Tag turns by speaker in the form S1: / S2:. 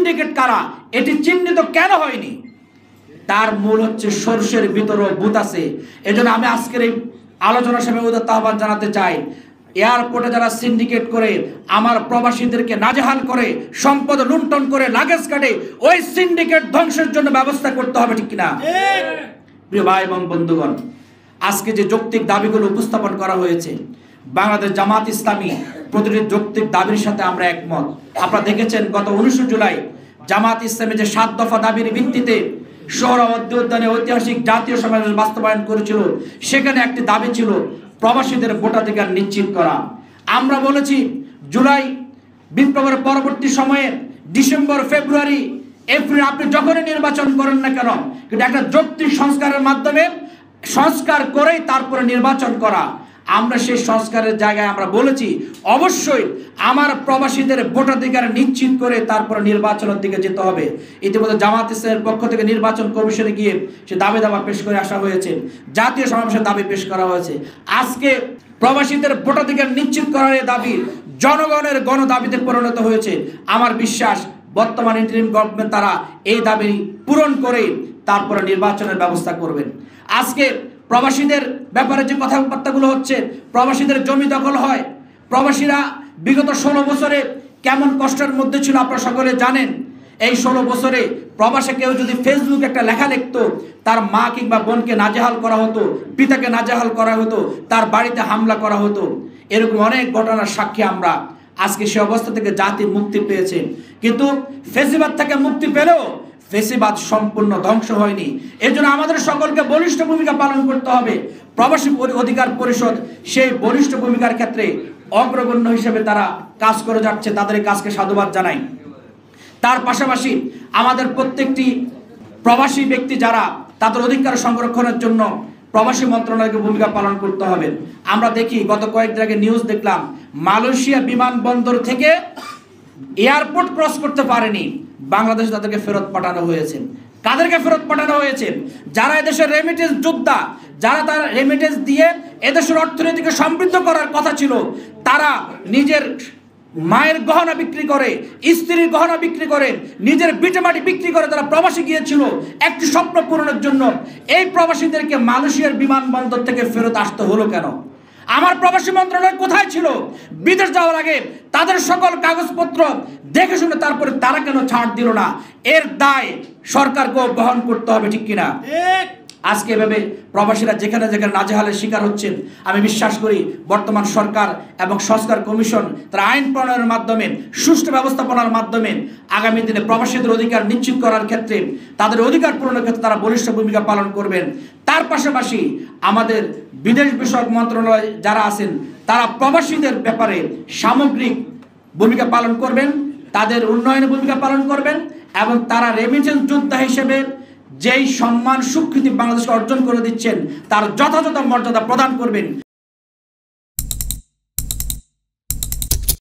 S1: Syndicate কারা এটি চিহ্নিত কেন হয়নি? তার মূল হচ্ছে সরষের ভিতরও ভূত আছে। এজন্য আমি আজকের এই আলোচনার সময় উদাত্ত আহ্বান জানাতে চাই, এয়ারপোর্টে যারা সিন্ডিকেট করে আমার প্রবাসীদেরকে নাজেহাল করে, সম্পদ লুণ্ঠন করে, লাগেজ কাটে, ওই সিন্ডিকেট ধ্বংসের জন্য ব্যবস্থা করতে হবে, ঠিক কিনা? প্রিয় ভাই এবং বন্ধুগণ, আজকে যে যৌক্তিক দাবিগুলো উপস্থাপন করা হয়েছে, বাংলাদেশ জামাত ইসলামী প্রতিটি যৌক্তিক দাবির সাথে আমরা একমত। আপনারা দেখেছেন গত 19 জুলাই জামাত ইসলামী যে 7 দফা দাবির ভিত্তিতে সোহরাওয়ার্দী উদ্যানে ঐতিহাসিক জাতীয় সমাবেশ বাস্তবায়ন করেছিল, সেখানে একটি দাবি ছিল প্রবাসীদের ভোটাধিকার নিশ্চিত করা। আমরা বলেছি জুলাই বিপ্লবের পরবর্তী সময়ে ডিসেম্বর, ফেব্রুয়ারি, এপ্রিল আপনি যখনই নির্বাচন করেন না কেন, কিন্তু একটা যৌক্তিক সংস্কারের মাধ্যমে সংস্কার করেই তারপরে নির্বাচন করা। আমরা সেই সংস্কারের জায়গায় আমরা বলেছি অবশ্যই আমার প্রবাসীদের ভোটাধিকার নিশ্চিত করে তারপরে নির্বাচনের দিকে যেতে হবে। ইতিমধ্যে জামাত ইসলামের পক্ষ থেকে নির্বাচন কমিশনে গিয়ে সে দাবি দাবা পেশ করে আসা হয়েছে, জাতীয় সমাবেশে দাবি পেশ করা হয়েছে। আজকে প্রবাসীদের ভোটাধিকার নিশ্চিত করার এই দাবি জনগণের গণদাবিতে পরিণত হয়েছে। আমার বিশ্বাস বর্তমান ইন্টারিম গভর্নমেন্ট তারা এই দাবি পূরণ করে তারপরে নির্বাচনের ব্যবস্থা করবেন। আজকে প্রবাসীদের ব্যাপারে যে কথাবার্তাগুলো হচ্ছে, প্রবাসীদের জমি দখল হয়, প্রবাসীরা বিগত 16 বছরে কেমন কষ্টের মধ্যে ছিল আপনারা সকলে জানেন। এই 16 বছরে প্রবাসে কেউ যদি ফেসবুক একটা লেখা লিখতো, তার মা কিংবা বোনকে নাজেহাল করা হতো, পিতাকে নাজেহাল করা হতো, তার বাড়িতে হামলা করা হতো। এরকম অনেক ঘটনার সাক্ষী আমরা। আজকে সে অবস্থা থেকে জাতি মুক্তি পেয়েছে, কিন্তু ফেসিবাদ থেকে মুক্তি পেলেও ফেসিবাদ সম্পূর্ণ ধ্বংস হয়নি। এজন্য আমাদের সকলকে বলিষ্ঠ ভূমিকা পালন করতে হবে। প্রবাসী অধিকার পরিষদ সেই বলিষ্ঠ ভূমিকার ক্ষেত্রে অগ্রগণ্য হিসেবে তারা কাজ করে যাচ্ছে, তাদের কাজকে সাধুবাদ জানাই। তার পাশাপাশি আমাদের প্রত্যেকটি প্রবাসী ব্যক্তি যারা তাদের অধিকার সংরক্ষণের জন্য প্রবাসী মন্ত্রণালয়কে ভূমিকা পালন করতে হবে। আমরা দেখি গত কয়েকদিন আগে নিউজ দেখলাম, মালয়েশিয়া বিমানবন্দর থেকে এয়ারপোর্ট ক্রস করতে পারেনি, বাংলাদেশে তাদেরকে ফেরত পাঠানো হয়েছে। কাদেরকে ফেরত পাঠানো হয়েছে? যারা এদেশের রেমিটেন্স যোদ্ধা, যারা তার রেমিটেন্স দিয়ে এদেশের অর্থনীতিকে সমৃদ্ধ করার কথা ছিল, তারা নিজের মায়ের গহনা বিক্রি করে, স্ত্রীর গহনা বিক্রি করে, নিজের ভিটেমাটি বিক্রি করে তারা প্রবাসী গিয়েছিল একটি স্বপ্ন পূরণের জন্য। এই প্রবাসীদেরকে মালয়েশিয়ার বিমানবন্দর থেকে ফেরত আসতে হলো কেন? আমার প্রবাসী মন্ত্রণালয় কোথায় ছিল? বিদেশ যাওয়ার আগে তাদের সকল কাগজপত্র দেখে শুনে তারপরে তারা কেন ছাড় দিল না? এর দায় সরকারকেও বহন করতে হবে, ঠিক কিনা? আজকে এভাবে প্রবাসীরা যেখানে যেখানে নাজেহালের শিকার হচ্ছেন, আমি বিশ্বাস করি বর্তমান সরকার এবং সংস্কার কমিশন তারা আইন প্রণয়নের মাধ্যমে, সুষ্ঠু ব্যবস্থাপনার মাধ্যমে আগামী দিনে প্রবাসীদের অধিকার নিশ্চিত করার ক্ষেত্রে, তাদের অধিকার পূরণের ক্ষেত্রে তারা বলিষ্ঠ ভূমিকা পালন করবেন। তার পাশাপাশি আমাদের বিদেশ বিষয়ক মন্ত্রণালয় যারা আছেন, তারা প্রবাসীদের ব্যাপারে সামগ্রিক ভূমিকা পালন করবেন, তাদের উন্নয়নে ভূমিকা পালন করবেন, এবং তারা রেমিটেন্স যোদ্ধা হিসেবে যেই সম্মান স্বীকৃতি বাংলাদেশকে অর্জন করে দিচ্ছেন তার যথাযথ মর্যাদা প্রদান করবেন।